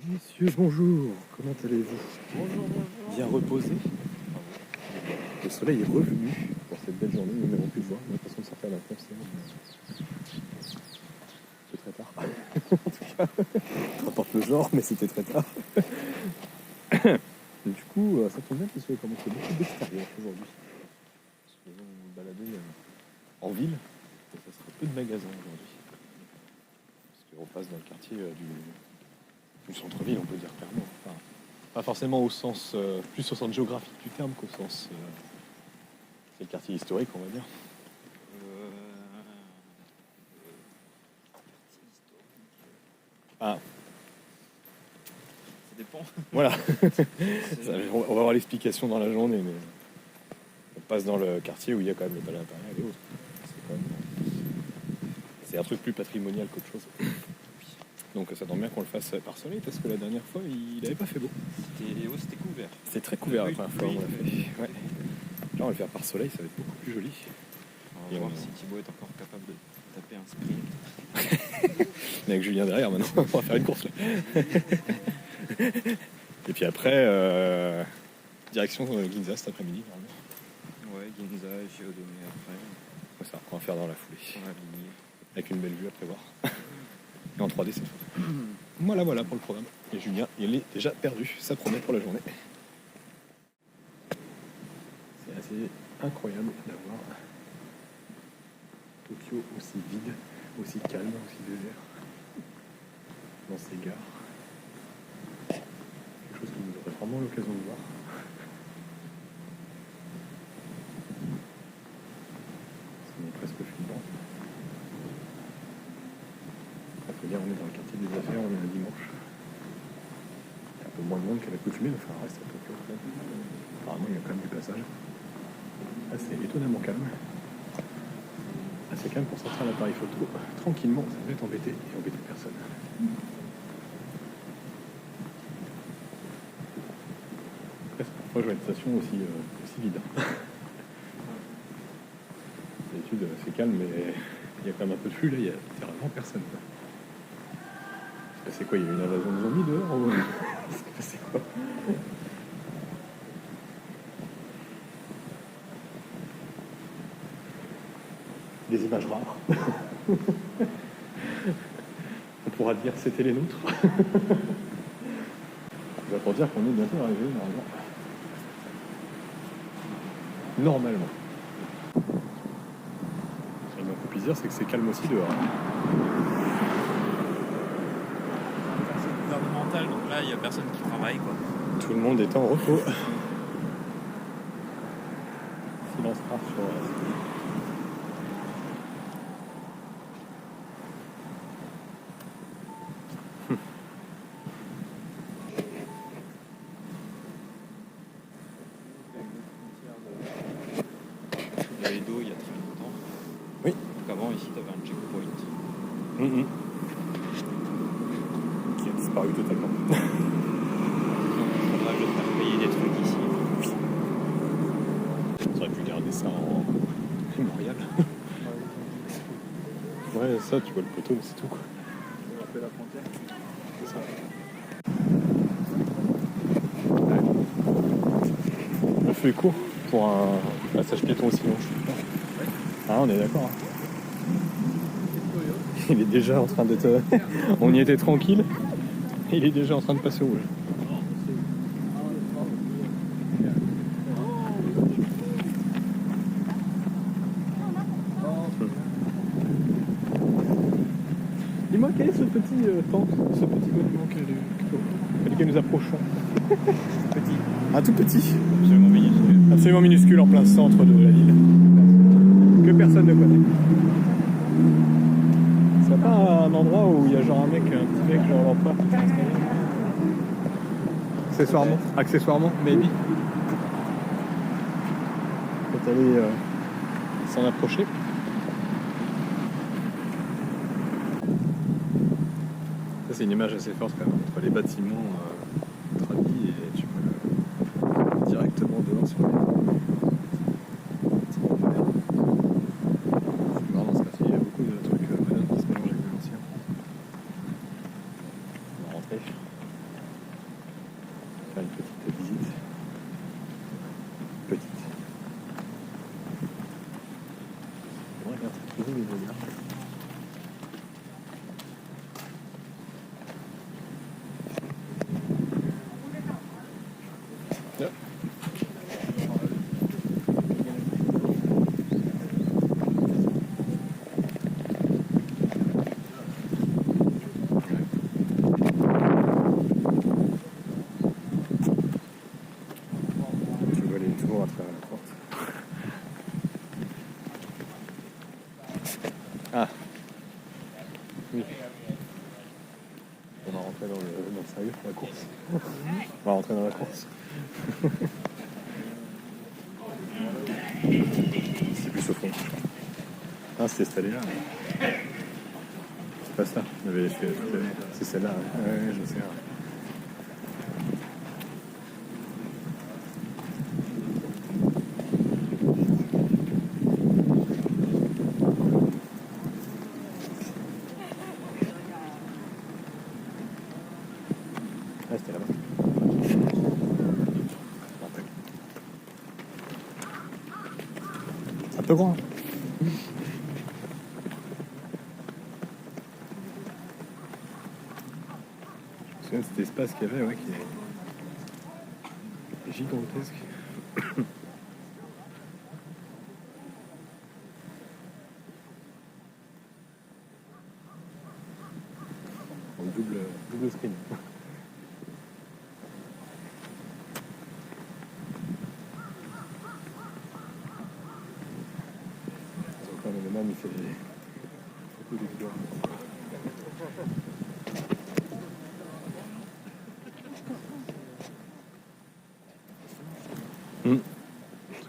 Messieurs, bonjour, comment allez-vous? Bonjour. Bien reposé? Le soleil est revenu pour cette belle journée, nous n'avons pu le voir. On a l'impression de sortir d'un concert. C'est très tard. En tout cas, peu importe le genre, mais c'était très tard. Du coup, ça tombe bien qu'il soit commencé beaucoup d'extérieur aujourd'hui. Parce que nous nous balader en ville, et ça sera peu de magasins aujourd'hui. Parce qu'on passe dans le quartier du centre-ville, on peut dire clairement. Enfin, pas forcément au sens, plus au sens géographique du terme qu'au sens... c'est le quartier historique, on va dire. Ah, Ça dépend. voilà. On va avoir l'explication dans la journée, mais on passe dans le quartier où il y a quand même le palais impérial et autres. C'est un truc plus patrimonial qu'autre chose. Donc ça tombe bien qu'on le fasse par soleil, parce que la dernière fois, il n'avait pas fait beau. C'était couvert. C'était très couvert la première fois, on l'a fait. Ouais. Là, on va le faire par soleil, ça va être beaucoup plus joli. On va voir si Thibaut est encore capable de taper un sprint. Mais avec Julien derrière, maintenant, on va faire une course là. Et puis après, direction Ginza cet après-midi, normalement. Ouais, Ginza et Géodomé après. C'est ça, on va faire dans la foulée. On va aligner. Avec une belle vue à prévoir. Et en 3D, c'est fou. Voilà pour le programme. Et Julien, il est déjà perdu. Ça promet pour la journée. C'est assez incroyable d'avoir Tokyo aussi vide, aussi calme, aussi désert. Dans ces gares. Quelque chose que vous aurez vraiment l'occasion de voir. C'est presque filmant. Il faut dire, on est dans le quartier des affaires, on est un dimanche. Il y a un peu moins de monde qu'à l'accoutumée, mais enfin, reste à Tokyo. Apparemment, il y a quand même du passage. Là, c'est étonnamment calme. Assez calme pour sortir l'appareil photo tranquillement, ça va être embêté et embêter personne. Parfois, je vois une station aussi vide. D'habitude, c'est calme, mais il y a quand même un peu de flux. Là, il y a littéralement personne. C'est quoi? Il y a une invasion de zombies dehors ou... C'est quoi? Des images rares. On pourra dire c'était les nôtres. Ça va pour dire qu'on est bientôt arrivé normalement. Normalement. Ce qu'il faut plus dire, c'est que c'est calme aussi dehors. C'est gouvernemental, donc là il n'y a personne qui travaille quoi. Tout le monde est en repos. Silence rare sur... Il y avait d'eau il y a très longtemps. Oui. Donc avant ici tu avais un checkpoint. Qui a disparu totalement. Donc il faudra le faire payer des trucs ici. On aurait pu garder ça en mémorial. Ouais, ça, tu vois le poteau, mais c'est tout quoi. On rappelle la frontière. C'est ça. Le feu est court pour un passage piéton aussi long. Ah, on est d'accord. Il est déjà en train d'être... On y était tranquille. Il est déjà en train de passer au rouge. Dis-moi, quel est ce petit temple, ce petit monument auquel nous approchons? Petit. Un tout petit. Absolument minuscule. Absolument minuscule en plein centre de la ville. Que personne ne connaît. C'est pas un endroit où il y a genre un petit mec genre l'emploi. Accessoirement, maybe. Peut aller s'en approcher. Ça, c'est une image assez forte quand même, entre les bâtiments tradis et tu vois directement dehors sur les bâtiments modernes. C'est marrant dans ce quartier, il y a beaucoup de trucs modernes qui se mélangent avec de l'ancien. On va rentrer. gars. Yep. Tu vois les tours à travers la porte. Ah oui. On va rentrer dans le sérieux, la course. On va rentrer dans la course. C'est plus au fond. Ah, c'était cette allée-là. C'est pas ça. C'est celle-là. Ouais, je sais. Ah, c'était là-bas. C'est un peu grand. Je me souviens de cet espace qu'il y avait, ouais, qui est gigantesque. En double screen. Enfin, le même, il fait beaucoup de vidéos.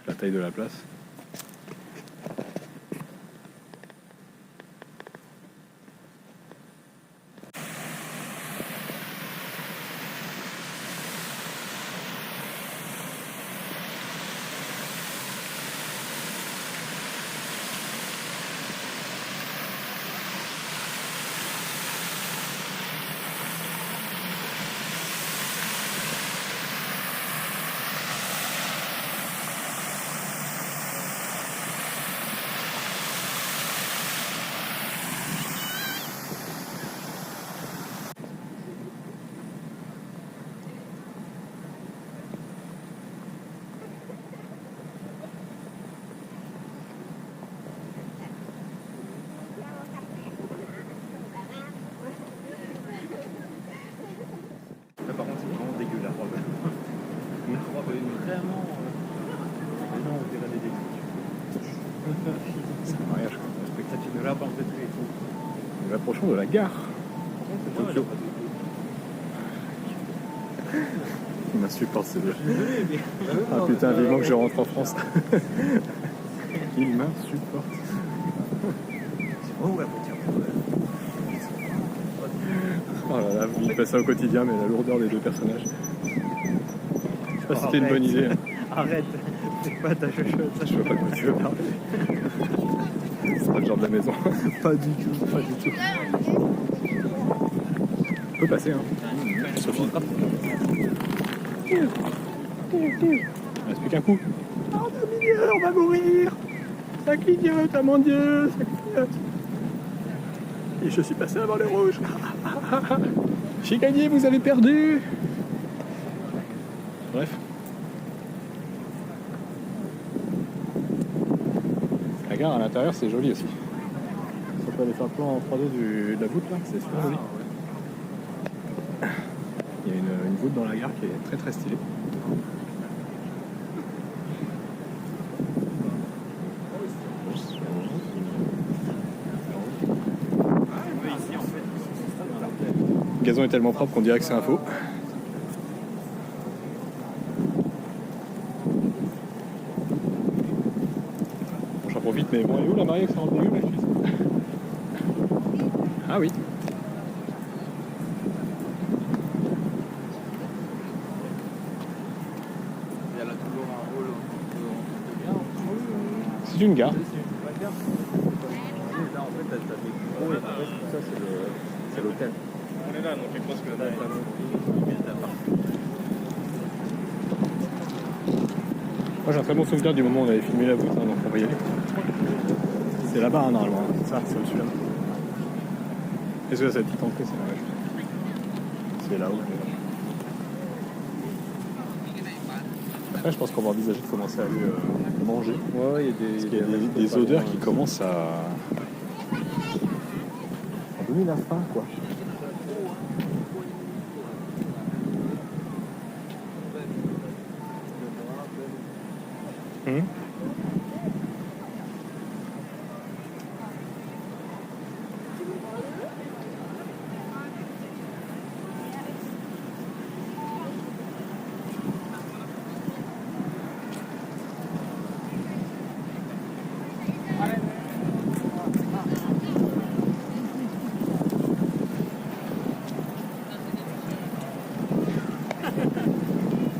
La taille de la place. Là, par contre, c'est vraiment dégueu la robe. La robe est vraiment. Mais non, on dirait des détritus. C'est un mariage, quoi. Peut-être une robe en pétré et tout. Nous approchons de la gare. Tokyo. Il m'insupporte ces deux. Ah putain, vivement que je rentre en France. Il m'insupporte. Oh ouais, bon, tiens. Oh là là, il fait ça au quotidien, mais la lourdeur des deux personnages. Je sais pas si c'était une bonne idée. Hein. Arrête, c'est pas ta chuchote, ça Je vois pas de quoi tu veux parler. C'est pas le genre de la maison. Pas du tout, pas du tout. On peut passer, hein. Sophie. Il reste plus qu'un coup. Oh, ça clignote, on va mourir. Ça clignote, ah mon Dieu, ça clignote. Et je suis passé avant les rouges. J'ai gagné, vous avez perdu. Bref. La gare à l'intérieur, c'est joli aussi. Si on peut aller faire le plan en 3D de la voûte là, c'est super joli. Il y a une voûte dans la gare qui est très très stylée. Le gazon est tellement propre qu'on dirait que c'est un faux. Bon, j'en profite, mais bon, elle est où la mariée que ça rend dégueu la Suisse? Ah oui. Il y a là toujours un rôle de gare. C'est une gare. Là, en fait, t'as des gros et après, tout ça, c'est l'hôtel. On est là, donc je pense que Là, t'as Moi j'ai un très bon souvenir du moment où on avait filmé la voûte, hein, donc on va y aller. C'est là-bas, hein, normalement. C'est ça, c'est au-dessus là. Qu'est-ce que c'est cette petite entrée? C'est là, c'est là-haut. Après, je pense qu'on va envisager de commencer à aller manger. Ouais, il y a des odeurs qui commencent à donner la faim, quoi.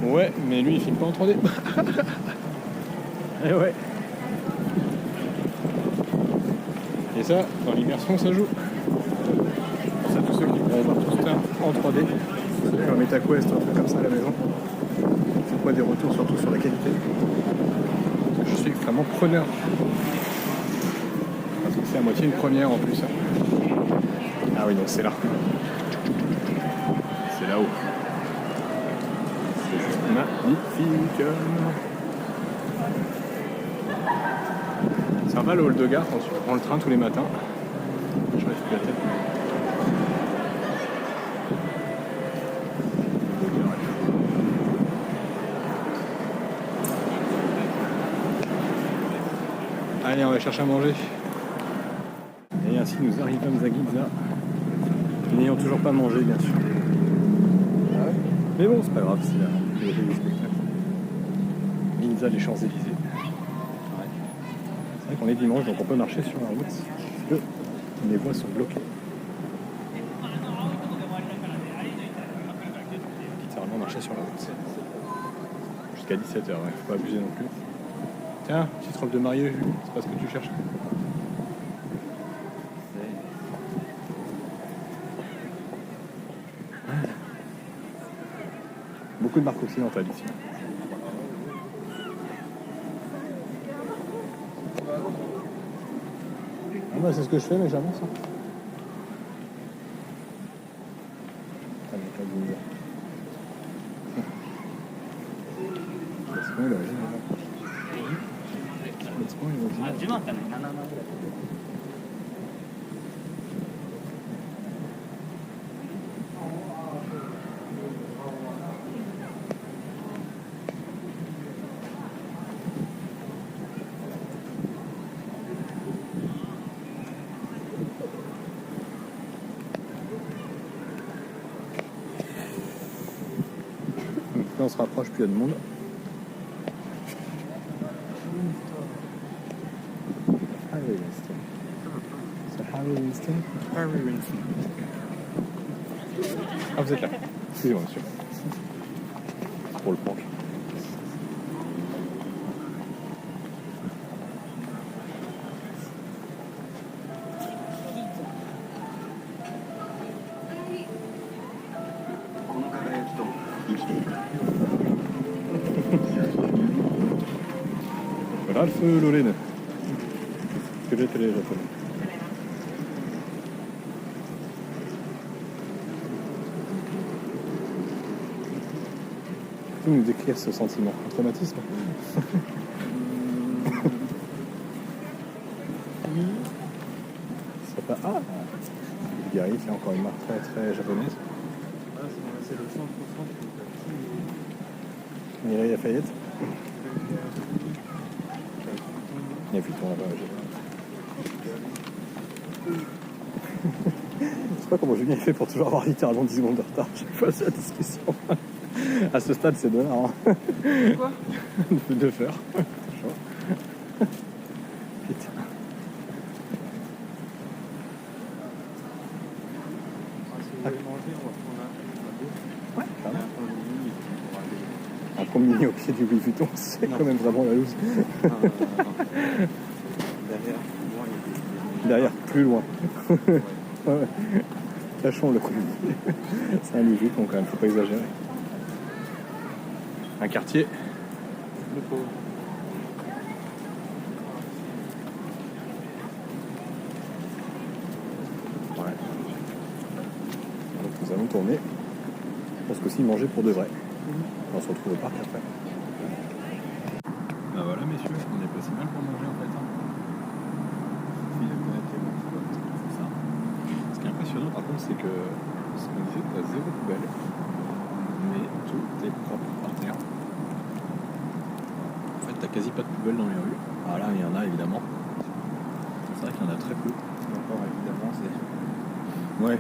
Ouais, mais lui il filme pas en 3D. Et ouais. Et ça, dans l'immersion, ça joue. Pour ça, tous ceux qui pourront voir tout ça en 3D, ceux qui ont un MetaQuest, un truc comme ça à la maison, c'est quoi des retours surtout sur la qualité. Parce que je suis extrêmement preneur. Parce que c'est à moitié une première en plus. Ah oui, donc c'est là. C'est là-haut. C'est juste magnifique. C'est sympa le hall de gare quand tu prends le train tous les matins. Je lève plus la tête. Allez, on va chercher à manger. Et ainsi nous arrivons à Ginza, n'ayant toujours pas mangé bien sûr. Mais bon, c'est pas grave, c'est la beauté du spectacle. Ginza, les Champs-Élysées. C'est vrai qu'on est dimanche, donc on peut marcher sur la route, parce que les voies sont bloquées. Littéralement marcher sur la route. Jusqu'à 17h, ouais, faut pas abuser non plus. Tiens, petite robe de mariée, Julie, c'est pas ce que tu cherches. Beaucoup de marques occidentales ici. Ah bah c'est ce que je fais, mais j'avance. Ah, mais pas de lumière. Laisse moi l'origine. Laisse moi l'origine. On se rapproche, plus il y a de monde. Harry Winston. C'est Harry Winston? Harry Winston. Ah, vous êtes là. Excusez-moi, monsieur. C'est pour le prank. Ralph Lauren. Que j'ai télé japonais. Peux-tu nous décrire ce sentiment? Un traumatisme? C'est pas... Ah, Bulgarie, c'est encore une marque très très japonaise. Ah, c'est le centre. Mireille Lafayette. Il y a Vuitton là-bas. Je sais pas comment Julien fait pour toujours avoir littéralement 10 secondes de retard. Chaque fois, c'est la discussion. À ce stade, c'est $. Hein. Quoi? De faire. C'est chaud. Putain. Si vous voulez manger, on va prendre un. Ouais, pardon. Un combini au pied du Louis Vuitton, c'est quand même vraiment la loose. Derrière, plus loin. Ouais. Cachons le combini. C'est un Louis Vuitton quand même, faut pas exagérer. Un quartier. Le pauvre. tourner. Pour ce coup-ci, manger pour de vrai. On se retrouve au parc après. Bah voilà, messieurs, on est pas si mal pour manger en fait. C'est ça. Ce qui est impressionnant par contre, c'est que ce qu'on disait, t'as zéro poubelle, mais tout est propre par terre. En fait, t'as quasi pas de poubelle dans les rues. Ah là, il y en a évidemment. C'est vrai qu'il y en a très peu. Encore évidemment, c'est. Ouais.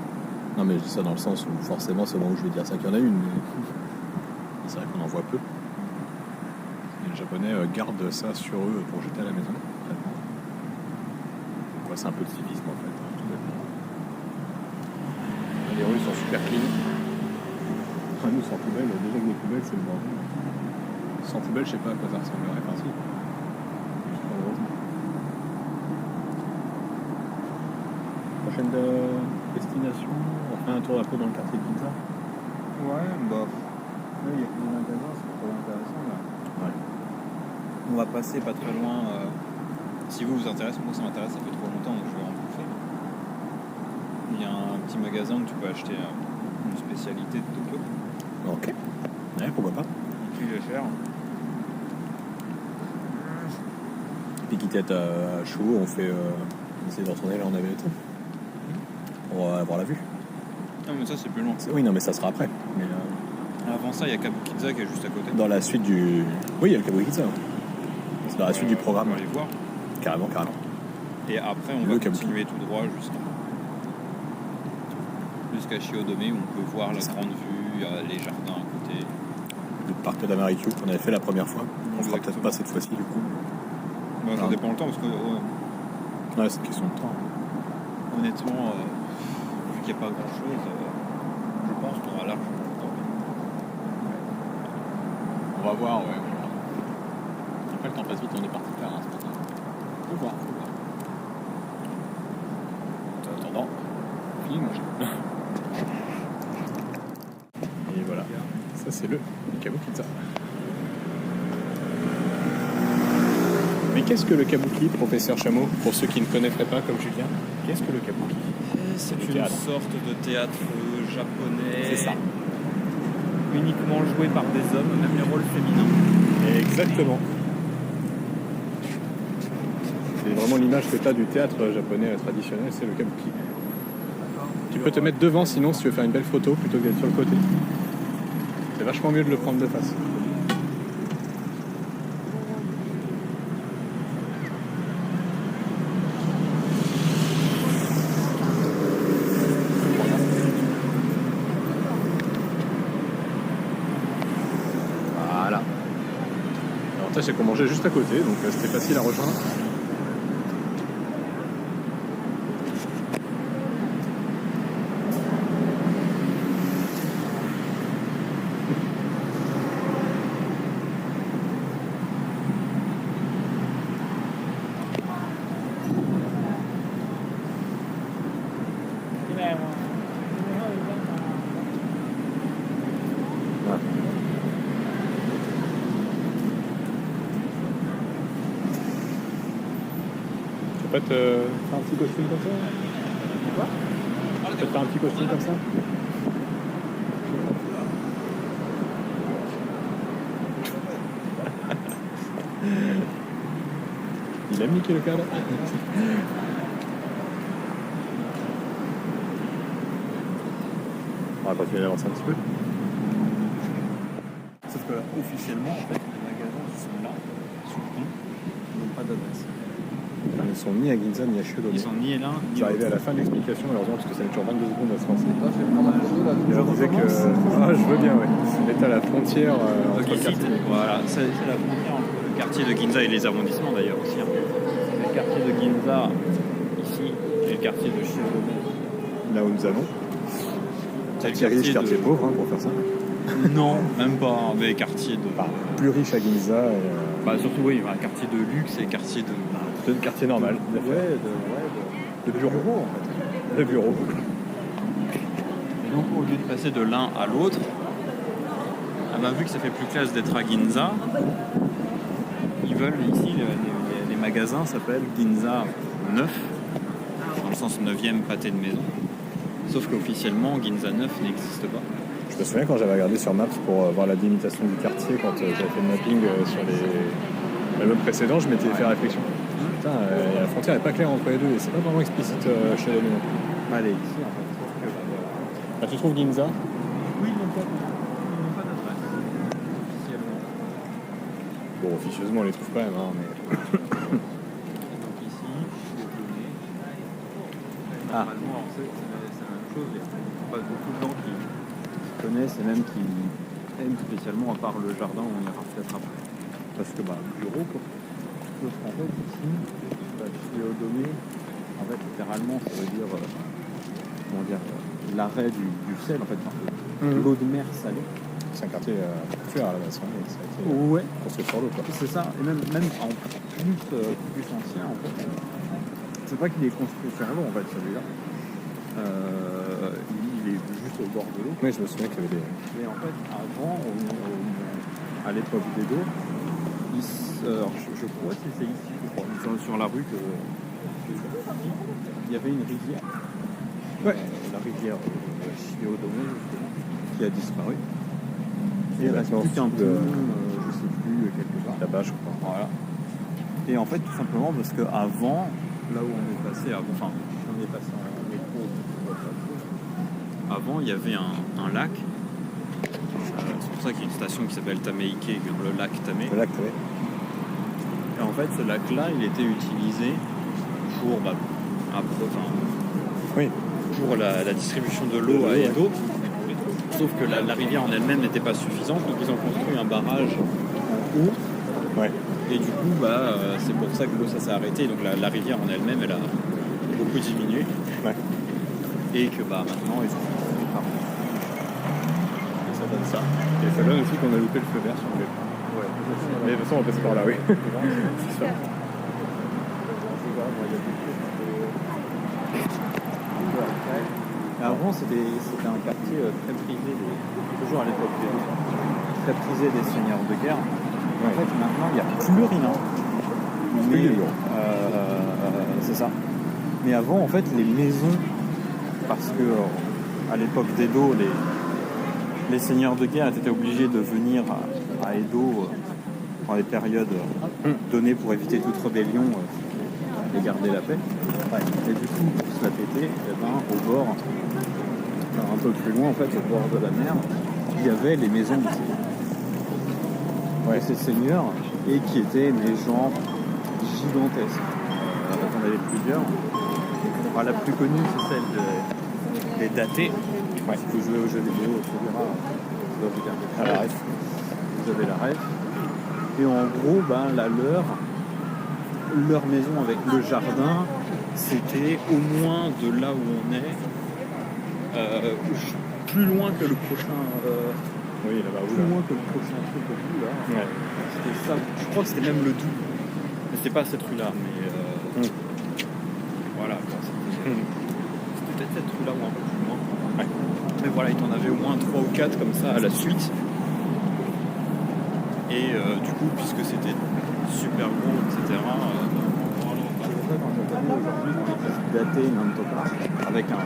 Non mais je dis ça dans le sens où forcément c'est au moment où je vais dire ça qu'il y en a une, mais c'est vrai qu'on en voit peu. Et les Japonais gardent ça sur eux pour jeter à la maison. Ouais, c'est un peu de civisme en fait, tout bêtement. Les rues sont super clean. Nous sans poubelle, déjà que les poubelles c'est le bordel. Sans poubelle je sais pas à quoi ça ressemblerait, enfin si. Prochaine destination, on fait un tour un peu dans le quartier de Ginza. Ouais, bah. Là, il y a des magasins, c'est trop intéressant là. Ouais. On va passer pas très loin. Si vous intéresse, moi ça m'intéresse, ça fait trop longtemps donc je vais en bouffer. Il y a un petit magasin où tu peux acheter une spécialité de Tokyo. Ok. Ouais, pourquoi pas. Plus cher. Puis quitte à être à chaud, on essaie de retourner là où on avait été. Pour avoir la vue. Non mais ça c'est plus loin. Oui, non mais ça sera après. Mais, Avant ça, il y a Kabukiza qui est juste à côté. dans la suite du... Oui, il y a le Kabukiza. C'est dans la suite du programme. On va aller voir. Carrément. Et après, on Le va Kabuki. continuer tout droit jusqu'à Shiodome où on peut voir la grande vue, il y a les jardins à côté. Le parc d'Amarikyu qu'on avait fait la première fois. On fera peut-être Exactement. pas cette fois-ci du coup. Bah, ça Ah. dépend le temps parce que Ouais, c'est une question de temps. honnêtement, vu qu'il n'y a pas grand chose, je pense qu'on aura largement le temps. On va voir, ouais. Après, le temps passe vite, on est parti faire un spot. Faut voir. En attendant, on finit de manger. Et voilà, ça c'est le Kabukiza. Mais qu'est-ce que le Kabuki, professeur Chameau, pour ceux qui ne connaîtraient pas comme Julien? Qu'est-ce que le Kabuki? C'est Le une théâtre. sorte de théâtre japonais. C'est ça. Uniquement joué par des hommes, même les rôles féminins. Exactement. C'est vraiment l'image que tu as du théâtre japonais traditionnel, c'est le Kabuki. Tu peux te mettre devant sinon si tu veux faire une belle photo plutôt que d'être sur le côté. C'est vachement mieux de le prendre de face. Voilà. L'avantage c'est qu'on mangeait juste à côté, donc c'était facile à rejoindre. Tu peux te faire un petit costume comme ça? Quoi? Tu peux te faire un petit costume comme ça? Il aime niquer le cadre. On va continuer d'avancer un petit peu. Sauf que officiellement, en fait, les magasins qui sont là, sur le pont, n'ont pas d'adresse. Ils sont ni à Ginza ni à Shiodome. Ils sont ni l'un ni Je vais arriver à l'autre. la fin de l'explication, malheureusement, parce que ça met toujours 22 secondes à se lancer. Là, je vais prendre un photo là. Et on disait que. Ah, je veux bien, ouais. C'est à la frontière entre Donc le ici, quartier. voilà, c'est la frontière entre le quartier de Ginza et les arrondissements d'ailleurs aussi. Hein. C'est le quartier de Ginza ici et le quartier de Shiodome. Là où nous allons. C'est le Quartier riche, quartier de... pauvre, hein, pour faire ça. Non, même pas, mais quartier de... Enfin, plus riche à Ginza et. Bah surtout oui, voilà, quartier de luxe et quartier de... C'est le quartier normal. de bureau en fait. Le bureau. Et donc au lieu de passer de l'un à l'autre, ah bah, vu que ça fait plus classe d'être à Ginza, ils veulent ici, les magasins s'appellent Ginza 9, dans le sens 9e pâté de maison. Sauf qu'officiellement, Ginza 9 n'existe pas. Je me souviens quand j'avais regardé sur Maps pour voir la délimitation du quartier, quand j'avais fait le mapping sur l'album précédent, je m'étais fait réflexion. Putain, la frontière n'est pas claire entre les deux et c'est pas vraiment explicite chez les non plus. Allez, ici en fait, sauf que Ah, tu trouves Ginza? oui, ils n'ont pas d'adresse. Officiellement. Bon, officieusement on les trouve quand même, hein, mais... Donc ici, normalement, alors c'est la même chose. Il y a pas beaucoup de gens qui connaissent et même qui aiment spécialement, à part le jardin où on ira peut-être après. Parce que bureau quoi. Sauf qu'en fait ici, Théodomé, en fait littéralement ça veut dire l'arrêt du sel en fait, l'eau de mer salée. C'est un quartier portuaire à la base, hein, et ça a été Ouais, construit sur l'eau quoi. c'est ça. Et même en plus ancien en fait. C'est pas qu'il est construit sur l'eau en fait celui-là. Il est juste au bord de l'eau. Oui, je me souviens qu'il y avait des... Mais en fait, avant, à l'époque d'Edo, alors je crois que c'est ici, je crois, sur la rue il y avait une rivière. Ouais. La rivière Shiodome, justement, qui a disparu. Et il reste maintenant, plus qu'un sous pont, le- je sais plus, quelque part. là-bas, je crois. Voilà. Et en fait, tout simplement parce qu'avant, là où on est passé, on est passé en métro, avant, il y avait un lac. C'est pour ça qu'il y a une station qui s'appelle Tameike, le lac Tame. Le lac, oui. Et en fait, ce lac-là, il était utilisé pour, Oui. pour la distribution de l'eau à Edo. Sauf que la rivière en elle-même n'était pas suffisante, donc ils ont construit un barrage en haut. Ouais. Et du coup, c'est pour ça que l'eau ça s'est arrêté. Donc la rivière en elle-même, elle a beaucoup diminué. Ouais. Et que maintenant, ils ont fait des travaux. Et ça donne ça. Et ça donne aussi qu'on a loupé le feu vert sur le vélo. Ouais. Mais de toute façon, on passe par là, oui. C'est sûr. Avant, c'était un quartier très prisé, toujours à l'époque très prisé des seigneurs de guerre. En fait, maintenant, il n'y a plus rien. Plus de bureaux. C'est ça. Mais avant, en fait, les maisons, parce que à l'époque d'Edo, les seigneurs de guerre étaient obligés de venir à Edo dans les périodes données pour éviter toute rébellion et garder la paix. Ouais. Et du coup, pour se la péter, au bord, un peu plus loin, en fait, au bord de la mer, il y avait les maisons de ces seigneurs, et qui étaient des gens gigantesques. On avait plusieurs. Alors, la plus connue, c'est celle des datés. Ouais. Si vous jouez aux jeux vidéo, tu verras. Ça doit vous dire quelque chose. La ref. Vous avez la ref. Et en gros, leur maison avec le jardin, c'était au moins de là où on est, plus loin que le prochain. Oui, là-bas, Plus loin que le prochain truc au bout là. Ouais. C'était ça. Je crois que c'était même le Doubs. Mais c'était pas cette rue-là, mais voilà. C'était peut-être cette rue-là ou un peu plus loin. Ouais. Mais voilà, il t'en avait au moins 3 ou 4 comme ça à la suite. Et du coup, puisque c'était super gros, etc. Aujourd'hui, on est daté Nantoka avec un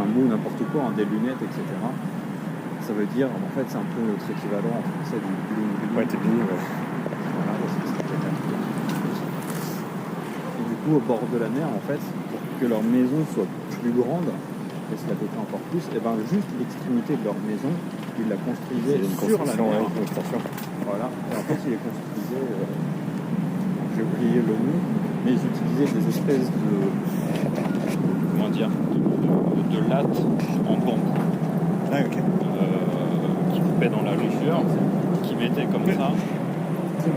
mot n'importe quoi, des lunettes, etc. Ça veut dire, en fait, c'est un peu notre équivalent en français du bling bling. Ouais, t'es bien, ouais. Voilà, parce que c'est peut-être un truc. Et du coup, au bord de la mer, en fait, pour que leur maison soit plus grande, et se la péter encore plus, et juste l'extrémité de leur maison, ils la construisaient sur la mer. Ouais, une extension. Voilà. Et en fait, ils les construisaient, j'ai oublié le nom, mais ils utilisaient des espèces de lattes en bambou. Ah, ok. Qui coupaient dans la richeur, qui mettaient comme ça, et qui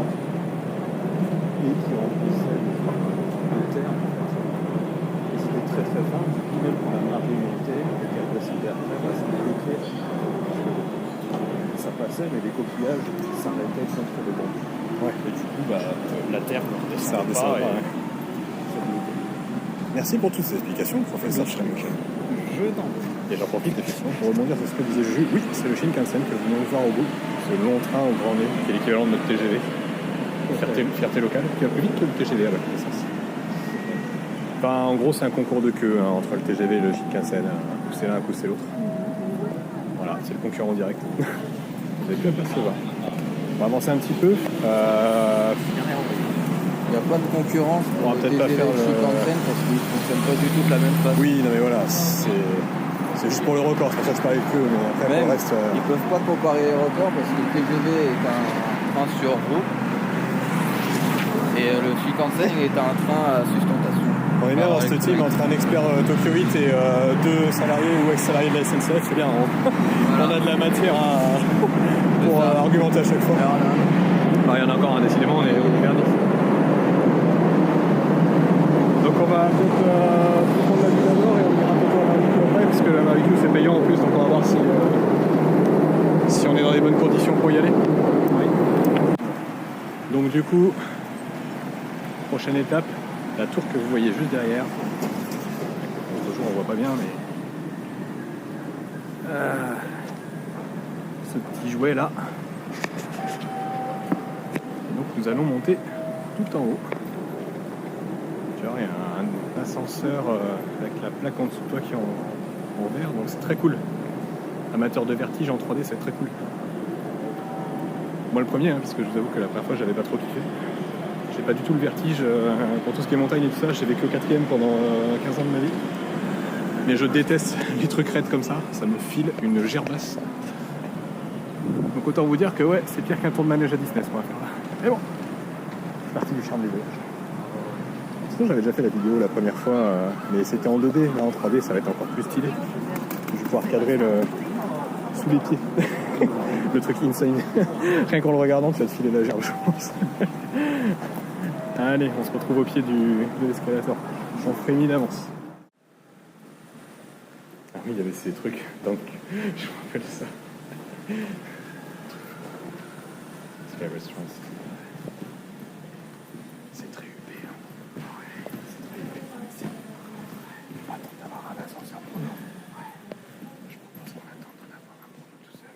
remplissaient de terre. Et c'était très très fin, du coup, même quand la marée montait, et qu'elle descendait après, ça bloquait. Ça passait, mais les coquillages s'arrêtaient contre le bambou. Ouais. Et du coup, la terre ne Ça redescendait redescend pas. pas, Et ouais. ça bloquait. Merci pour toutes ces explications, professeur Schrenk. Je t'en prie. Et j'en profite effectivement pour rebondir sur ce que disait Juju. Oui, c'est le Shinkansen que nous venons de voir au bout. Ce long train au grand nez, qui est l'équivalent de notre TGV. Fierté locale, qui va plus vite que le TGV à ma connaissance. Enfin, en gros, c'est un concours de queue hein, entre le TGV et le Shinkansen. Un coup c'est l'un, un coup c'est l'autre. Voilà, c'est le concurrent direct. Vous avez pu apercevoir. On va avancer un petit peu. Il n'y a pas de concurrence On va pour le peut-être pas TGV faire et le le- Shinkansen parce qu'ils ne fonctionnent pas du tout de la même façon. Oui, non mais voilà, c'est juste pour le record, c'est pour ça que je parlais de queue, mais après Même, pour le reste. ils peuvent pas comparer les records parce que le TGV est un train sur roue et le Shinkansen il est un train à sustentation. On est bien dans ce électrique. team entre un expert Tokyo 8 et deux salariés ou ex-salariés de la SNCF, c'est bien. On a de la matière pour ça. argumenter à chaque fois. Alors là, Bah, il y en a encore un, décidément, on est dernier. Donc on va peut-être prendre la vue d'abord et on ira peut-être voir la barbecue après, parce que la barbecue c'est payant en plus, donc on va voir si on est dans les bonnes conditions pour y aller. Donc du coup, prochaine étape, la tour que vous voyez juste derrière. Bonjour, on voit pas bien, mais ce petit jouet là. Et donc nous allons monter tout en haut. Tu vois, il y a un ascenseur avec la plaque en dessous de toi qui est en vert, donc c'est très cool. Amateur de vertige en 3D, c'est très cool. Moi le premier, parce que je vous avoue que la première fois j'avais pas trop kiffé. J'ai pas du tout le vertige pour tout ce qui est montagne et tout ça, j'ai vécu au 4ème pendant 15 ans de ma vie. Mais je déteste les trucs raides comme ça me file une gerbasse. Donc autant vous dire que ouais, c'est pire qu'un tour de manège à Disney ce qu'on va faire là. Mais bon, c'est partie du charme du voyage. Sinon j'avais déjà fait la vidéo la première fois, mais c'était en 2D, là en 3D ça va être encore plus stylé. Je vais pouvoir cadrer sous les pieds. Le truc insane. Rien qu'en le regardant, tu vas te filer la gerbe, je pense. Allez, on se retrouve au pied de l'escalator. J'en frémis d'avance. Ah oui, il y avait ces trucs. Donc, je me rappelle ça. Sky Restaurants. C'est très huppé. Hein. Ouais, c'est très huppé. On va attendre d'avoir un ascenseur pour nous. Ouais. Je propose qu'on attende d'en avoir un pour nous tout seul.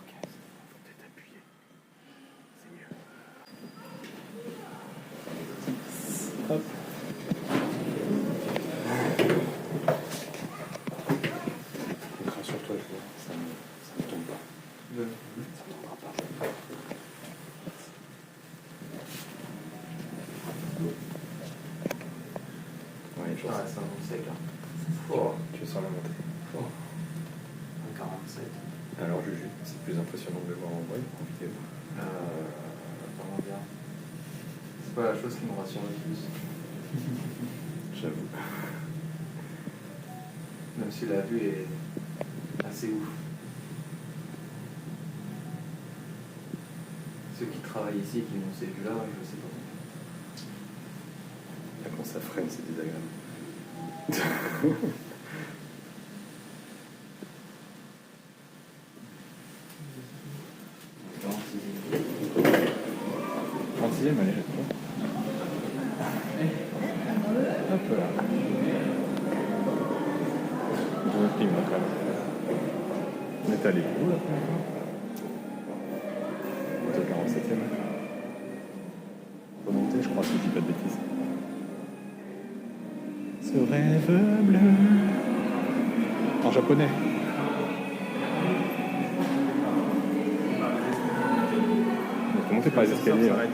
Ok, faut peut-être appuyer. C'est mieux. Hop. On crache sur toi, je vois. Ça ne tombe pas. Ça ne tombera pas. Ouais, je vois ça. C'est un bon sec là. Tu sens la montée. 47. Alors, Juju, c'est plus impressionnant de le voir en vrai en vidéo. Vraiment bien. C'est pas la chose qui me rassure le plus. J'avoue. Même si la vue est assez ouf. Ceux qui travaillent ici, qui ont ces vues-là, je sais pas. Quand ça freine, c'est désagréable. Sixième, allez, je prends. Hop là. Je me filme là quand même. On est allé où la première fois? On est au 47ème. Remonter, je crois, si je dis pas de bêtises. Ce rêve bleu. En japonais. On peut monter par les escaliers. Ouais.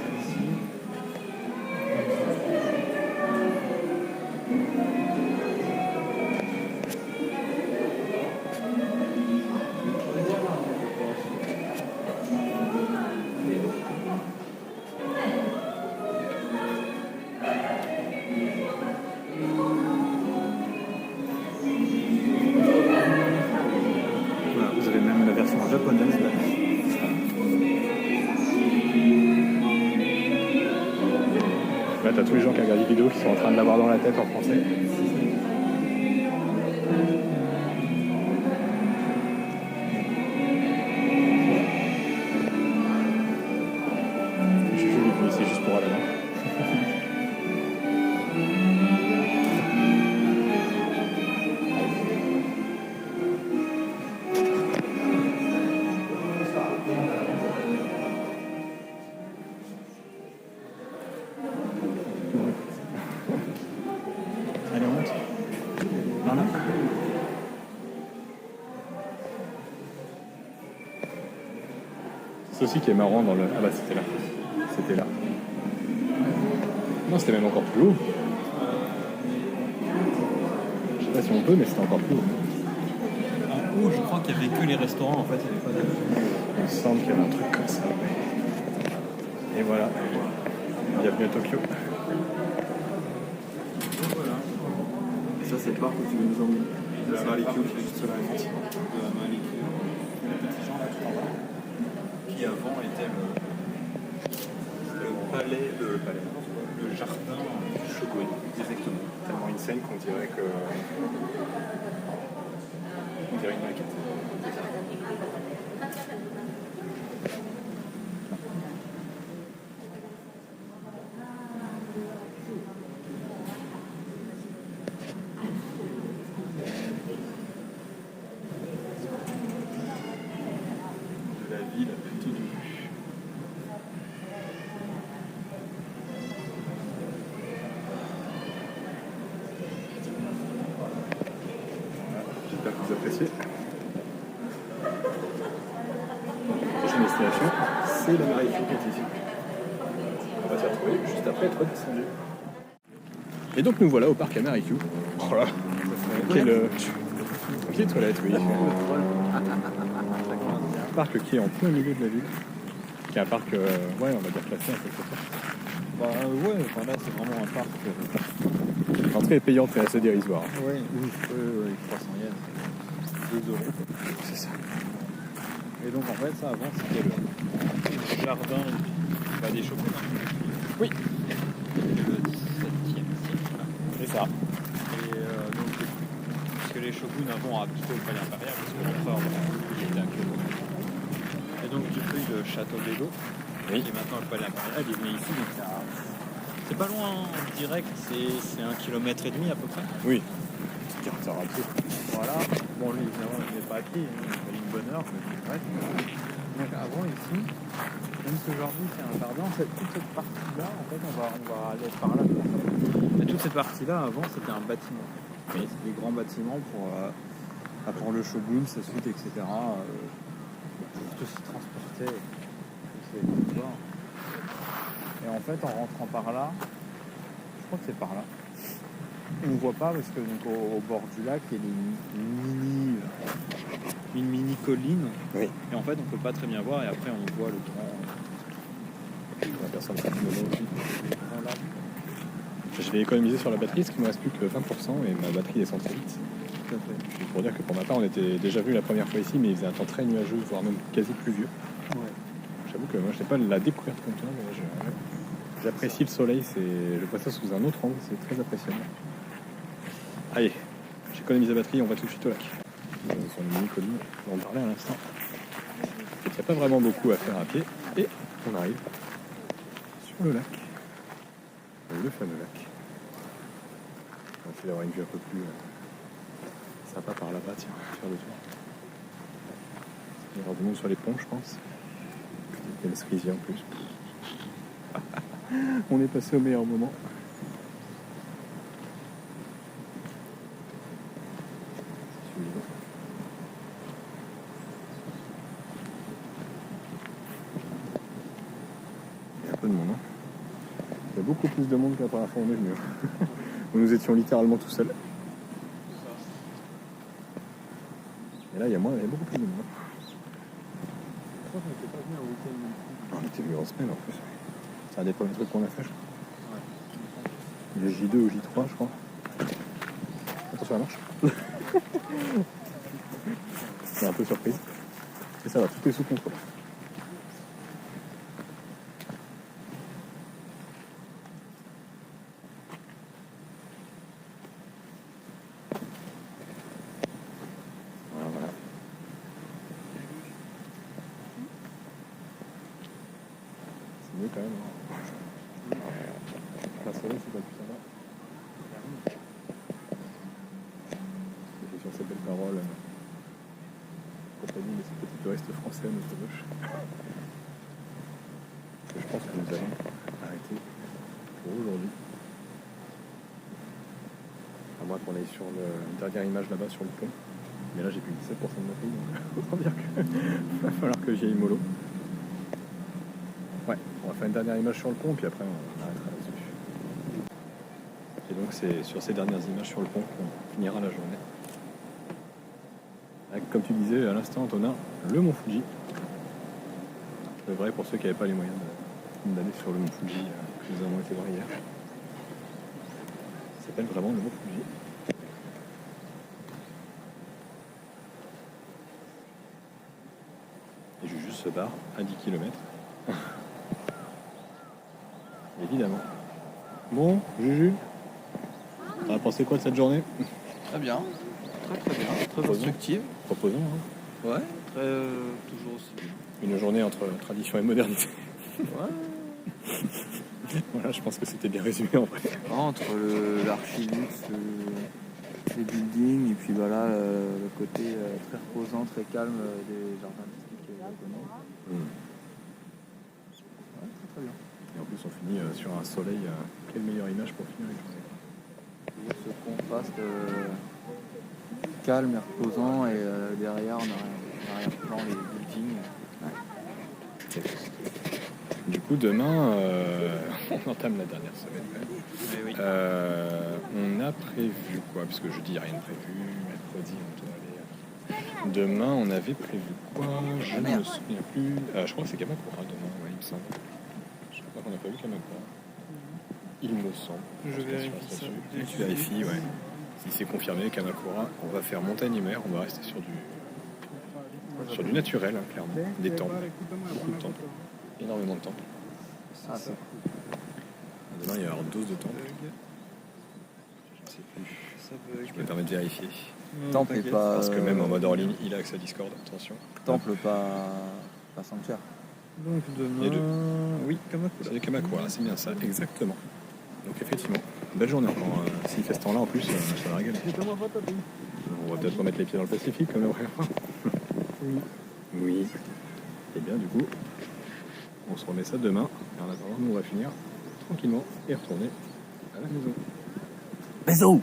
Voilà, vous avez même la version japonaise là. Là, t'as tous les gens qui regardent les vidéos qui sont en train de l'avoir dans la tête en français. Je suis venu ici juste pour aller là. C'est aussi qui est marrant dans le... Ah bah c'était là. C'était là. Non, c'était même encore plus haut. Je sais pas si on peut, mais c'était encore plus haut. En haut, je crois qu'il n'y avait que les restaurants, en fait, il n'y avait pas de... Il me semble qu'il y avait un truc comme ça. Et voilà. Bienvenue à Tokyo. Voilà. Ça, c'est le parc où tu veux nous emmener. La Malikyo, qui est juste là, de la Malikyo. Le petit Jean, là, tout en bas. Qui avant était le palais, le jardin du Shogun. Exactement. Tellement une scène qu'on dirait que... On dirait une maquette. De la ville tout du vue. J'espère que vous appréciez. Prochaine destination, c'est la Malikyo qui est ici. On va s'y retrouver juste après être redescendu. Et donc nous voilà au parc à Malikyo. Oh là, quelle toilette, oui. Un parc qui est en plein milieu de la ville. Qui est un parc, ouais, on va dire classé en quelque sorte. Bah ouais, enfin là c'est vraiment un parc. L'entrée est payante et assez dérisoire. Ouais, oui, 300 yens, 2 euros. C'est ça. Et donc en fait ça avant c'était le jardin des Shogun. Oui. Le 17e siècle. C'est ça. Et donc parce que les Shogun avant habitaient au palais impérial parce que l'empereur il était à Kyoto. Et donc depuis le château d'Edo, Oui. qui est maintenant le palais impérial, il venait ici donc c'est pas loin en direct, c'est 1,5 km à peu près. Oui. C'est 40 heures à pied. Voilà. Bon, lui, évidemment, il n'est pas à pied, il fallait une bonne heure, mais bref. Donc, avant, ici, même si aujourd'hui c'est un jardin, toute cette partie-là, en fait, on va aller par là. Et toute cette partie-là, avant, c'était un bâtiment. Oui. C'était des grands bâtiments pour le shogun, sa suite, etc. Tout s'y transportait. Vous savez voir. Et en fait, en rentrant par là, je crois que c'est par là. On ne voit pas parce que donc, au bord du lac, il y a une mini colline. Oui. Et en fait, on ne peut pas très bien voir. Et après, on voit le grand. La personne qui me aussi. grand lac. Je vais économiser sur la batterie, parce qu'il me reste plus que 20% et ma batterie descend très vite. Tout à fait. Juste pour dire que pour ma part, on était déjà venu la première fois ici, mais il faisait un temps très nuageux, voire même quasi pluvieux. Ouais. J'avoue que moi, je n'ai pas la découverte comme toi, mais j'apprécie le soleil. Je vois ça sous un autre angle, c'est très appréciable. Allez, j'économise la batterie, on va tout de suite au lac. Sur une mini colline, on en parlait à l'instant. Il n'y a pas vraiment beaucoup à faire à pied, et on arrive sur le lac. Le fameux lac. On va essayer d'avoir une vue un peu plus sympa par là-bas, tiens, faire le tour. Il y aura du monde sur les ponts, je pense. Il y a le cerisier en plus. On est passé au meilleur moment. Celui-là. Il y a un peu de monde, hein. Il y a beaucoup plus de monde que la première fois où on est venu. Où nous étions littéralement tout seuls. Et là, il y a beaucoup plus de monde. Je crois qu'on n'était pas venu un week-end non plus. On était venu en semaine en plus. C'est un des premiers trucs qu'on a fait, je crois. Ouais. Le J2 ou J3, je crois. Attention, la marche. C'est un peu surprise. Et ça va, tout est sous contrôle. Voilà. C'est mieux quand même. Hein. La soleil, c'est pas plus sympa. Et sur ces belles paroles, compagnie de ces petits touristes français à notre gauche. Je pense que nous allons arrêter pour aujourd'hui. À moins qu'on aille sur une dernière image là-bas sur le pont. Mais là j'ai plus 17% de batterie, donc autant dire qu'il va falloir que j'y aille mollo. On va faire une dernière image sur le pont, puis après on arrêtera là-dessus. Et donc c'est sur ces dernières images sur le pont qu'on finira la journée. Avec, comme tu disais à l'instant, Antonin, le mont Fuji. C'est vrai pour ceux qui n'avaient pas les moyens d'aller sur le mont Fuji que nous avons été voir hier. Ça s'appelle vraiment le mont Fuji. Et Juju se barre à 10 km. Évidemment. Bon, Juju, t'en as pensé quoi de cette journée? Très bien. Très bien. Très Proposons. constructive. Proposons, hein. Ouais. Toujours aussi bien. Une journée entre tradition et modernité. Ouais. Voilà, je pense que c'était bien résumé en vrai. Entre l'archiluxe, les buildings, et puis voilà, le côté très reposant, très calme des jardins mystiques japonais. Ouais, très bien. Et en plus, on finit sur un soleil. Quelle meilleure image pour finir une journée. Ce contraste calme et reposant, et derrière, on a arrière-plan les buildings. Ouais. Du coup, demain, on entame la dernière semaine. Quand même. Oui. On a prévu quoi? Parce que jeudi, il n'y a rien de prévu. Mercredi, on doit aller. Demain, on avait prévu quoi? Je ne me souviens plus. Je crois que c'est Kamakura demain, ouais, il me semble. Je crois qu'on a prévu Kamakura. Il me semble. Je vérifie ça. Tu vérifies, ouais. Si c'est confirmé, Kamakura, on va faire montagne et mer. On va rester sur du naturel, hein, clairement. Des temples. Beaucoup de temples. Énormément de temples. Ah, c'est Demain, il va y avoir une dose de temples. Je ne sais plus. Je me permets de vérifier. temple et pas. Parce que même en mode hors ligne, il a accès à Discord. Attention. Temple, pas sanctuaire. Donc Il y a demain. deux. Oui, Kamakura. C'est Kamakura, c'est bien ça, exactement. Donc effectivement, belle journée encore. S'il fait ce temps-là en plus, ça va régaler. On va peut-être remettre les pieds dans le Pacifique comme la première fois. Oui. Oui. Et bien du coup, on se remet ça demain. Et en attendant, nous on va finir tranquillement et retourner à la maison. Bisous.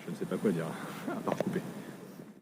Je ne sais pas quoi dire, à part couper.